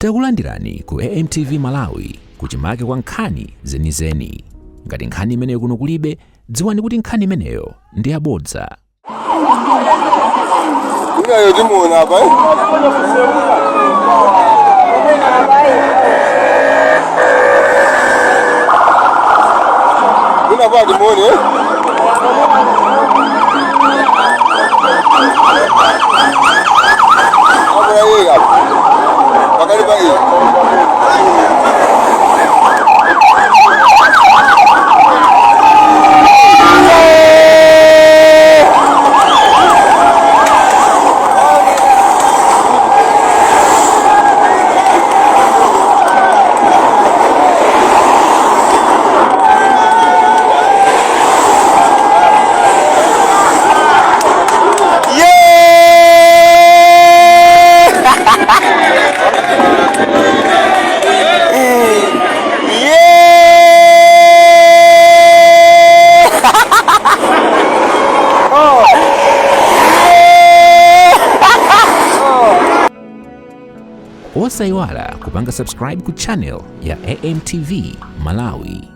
Takulandirani ku AMTV Malawi kuchimake kwa nkhani zenizeni. Ngati nkhani imeneyo kuno kulibe, dziwani kuti nkhani imeneyo ndi yabodza. Unayo timuona hapa Unavaa timuone Hapo ya yeye hapa. Bakari bagi. Osaiwala kupanga subscribe ku channel ya AMTV Malawi.